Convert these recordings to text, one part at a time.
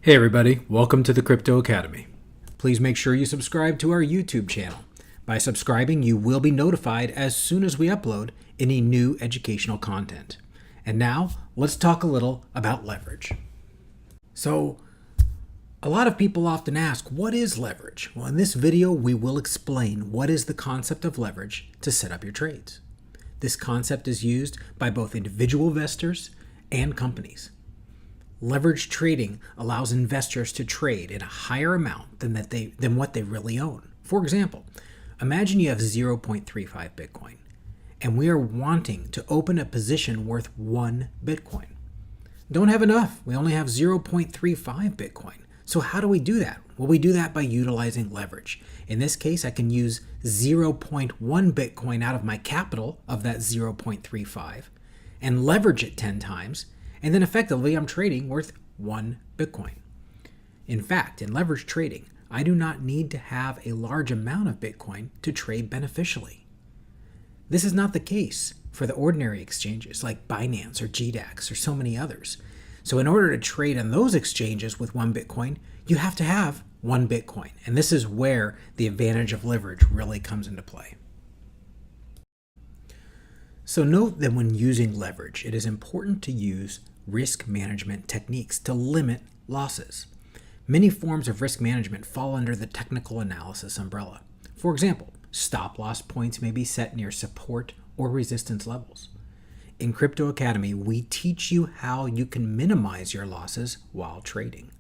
Hey everybody, welcome to the Crypto Academy. Please make sure you subscribe to our YouTube channel. By subscribing, you will be notified as soon as we upload any new educational content. And now, let's talk a little about leverage. So, a lot of people often ask, what is leverage? Well, in this video, we will explain what is the concept of leverage to set up your trades. This concept is used by both individual investors and companies. Leverage trading allows investors to trade in a higher amount than what they really own. For example, imagine you have 0.35 Bitcoin, and we are wanting to open a position worth 1 Bitcoin. Don't have enough. We only have 0.35 Bitcoin. So how do we do that? Well, we do that by utilizing leverage. In this case, I can use 0.1 Bitcoin out of my capital of that 0.35 and leverage it 10 times. And then effectively, I'm trading worth 1 Bitcoin. In fact, in leverage trading, I do not need to have a large amount of Bitcoin to trade beneficially. This is not the case for the ordinary exchanges like Binance or GDAX or so many others. So in order to trade on those exchanges with 1 Bitcoin, you have to have 1 Bitcoin. And this is where the advantage of leverage really comes into play. So note that when using leverage, it is important to use risk management techniques to limit losses. Many forms of risk management fall under the technical analysis umbrella. For example, stop loss points may be set near support or resistance levels. In Crypto Academy, we teach you how you can minimize your losses while trading.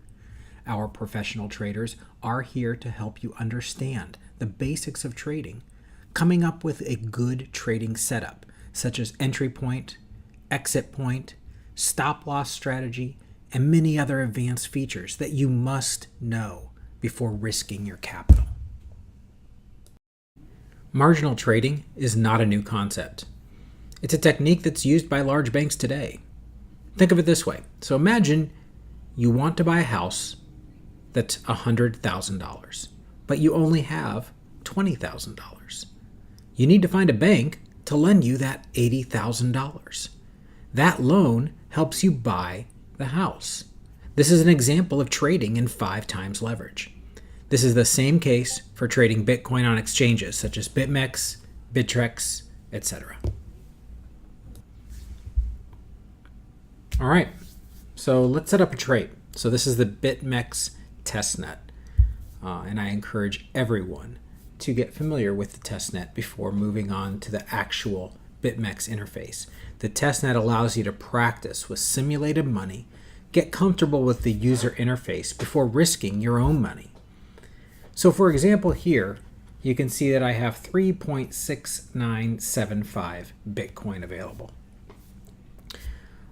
Our professional traders are here to help you understand the basics of trading, coming up with a good trading setup, such as entry point, exit point, stop loss strategy, and many other advanced features that you must know before risking your capital. Marginal trading is not a new concept. It's a technique that's used by large banks today. Think of it this way. So imagine you want to buy a house that's $100,000, but you only have $20,000. You need to find a bank to lend you that $80,000. That loan helps you buy the house. This is an example of trading in 5 times leverage. This is the same case for trading Bitcoin on exchanges such as BitMEX, Bittrex, etc. All right, so let's set up a trade. So this is the BitMEX testnet, and I encourage everyone to get familiar with the testnet before moving on to the actual BitMEX interface. The testnet allows you to practice with simulated money, get comfortable with the user interface before risking your own money. So for example here, you can see that I have 3.6975 Bitcoin available.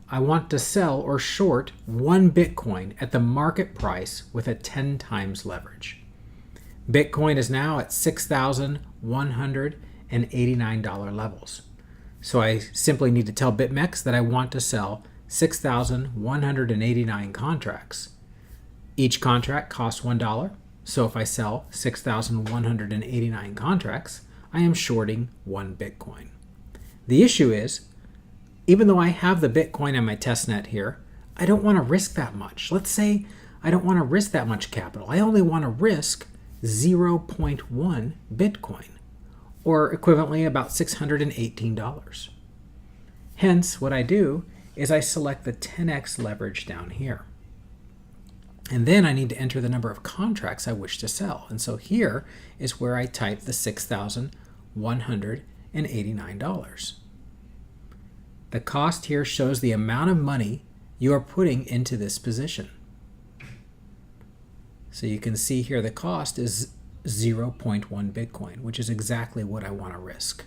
I want to sell or short 1 Bitcoin at the market price with a 10 times leverage. Bitcoin is now at $6,189 levels. So I simply need to tell BitMEX that I want to sell 6,189 contracts. Each contract costs $1. So if I sell 6,189 contracts, I am shorting 1 Bitcoin. The issue is, even though I have the Bitcoin on my testnet here, I don't want to risk that much. Let's say I don't want to risk that much capital. I only want to risk 0.1 Bitcoin, or equivalently about $618. Hence, what I do is I select the 10x leverage down here. And then I need to enter the number of contracts I wish to sell. And so here is where I type the $6,189. The cost here shows the amount of money you are putting into this position. So you can see here the cost is 0.1 Bitcoin, which is exactly what I want to risk.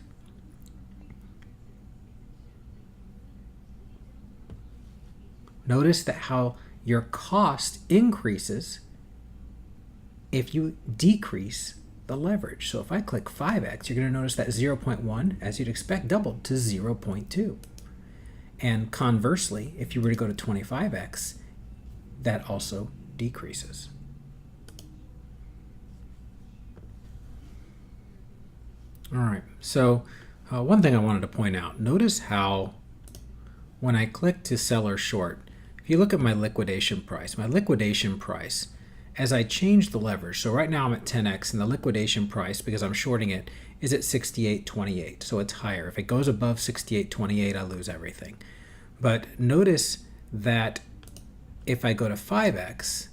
Notice that how your cost increases if you decrease the leverage. So if I click 5x, you're going to notice that 0.1, as you'd expect, doubled to 0.2. And conversely, if you were to go to 25x, that also decreases. All right, so one thing I wanted to point out, notice how when I click to sell or short, If you look at my liquidation price, as I change the leverage, so right now I'm at 10x and the liquidation price, because I'm shorting it, is at 68.28, so it's higher. If it goes above 68.28, I lose everything. But notice that if I go to 5x,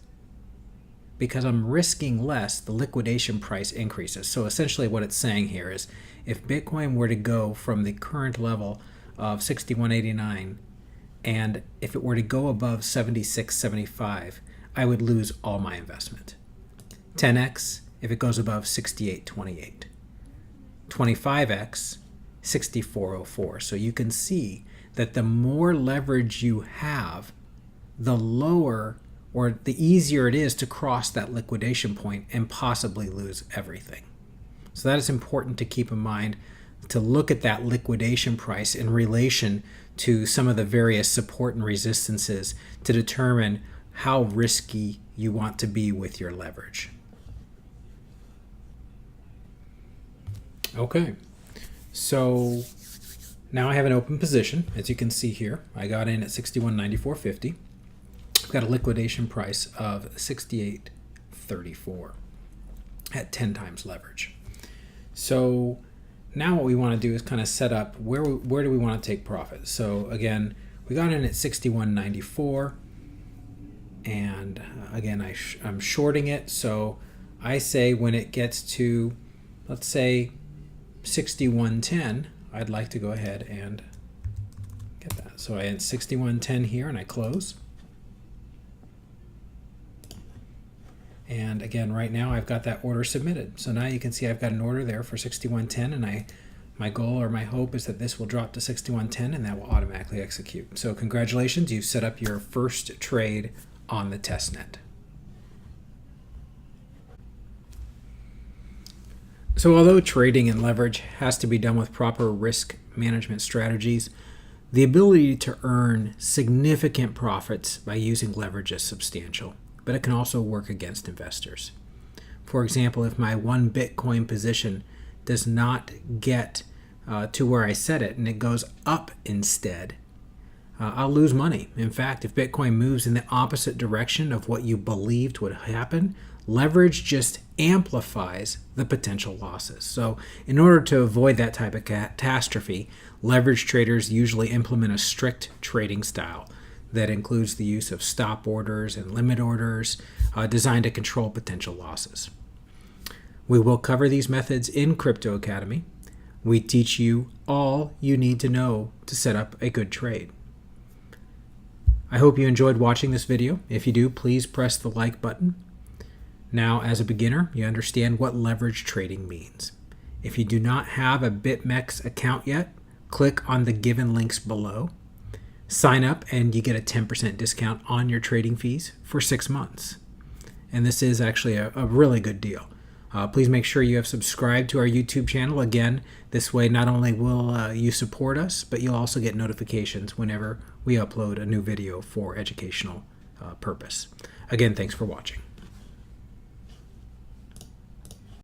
because I'm risking less, the liquidation price increases. So essentially what it's saying here is if Bitcoin were to go from the current level of 61.89 and if it were to go above 76.75, I would lose all my investment. 10x if it goes above 68.28. 25x, 64.04. So you can see that the more leverage you have, the lower or the easier it is to cross that liquidation point and possibly lose everything. So that is important to keep in mind, to look at that liquidation price in relation to some of the various support and resistances to determine how risky you want to be with your leverage. Okay, so now I have an open position. As you can see here, I got in at 61.9450. I've got a liquidation price of 68.34 at 10 times leverage. So now what we want to do is kind of set up where do we want to take profit. So again, we got in at 61.94, and again I'm shorting it. So I say when it gets to, let's say, 61.10, I'd like to go ahead and get that. So I hit 61.10 here and I close. And again, right now I've got that order submitted. So now you can see I've got an order there for 61.10, and my goal or my hope is that this will drop to 61.10 and that will automatically execute. So congratulations, you've set up your first trade on the testnet. So although trading and leverage has to be done with proper risk management strategies, the ability to earn significant profits by using leverage is substantial, but it can also work against investors. For example, if my one Bitcoin position does not get to where I set it and it goes up instead, I'll lose money. In fact, if Bitcoin moves in the opposite direction of what you believed would happen, leverage just amplifies the potential losses. So in order to avoid that type of catastrophe, leverage traders usually implement a strict trading style that includes the use of stop orders and limit orders designed to control potential losses. We will cover these methods in Crypto Academy. We teach you all you need to know to set up a good trade. I hope you enjoyed watching this video. If you do, please press the like button. Now, as a beginner, you understand what leverage trading means. If you do not have a BitMEX account yet, click on the given links below. Sign up and you get a 10% discount on your trading fees for 6 months. And this is actually a really good deal. Please make sure you have subscribed to our YouTube channel. Again, this way not only will you support us, but you'll also get notifications whenever we upload a new video for educational purpose. Again, thanks for watching.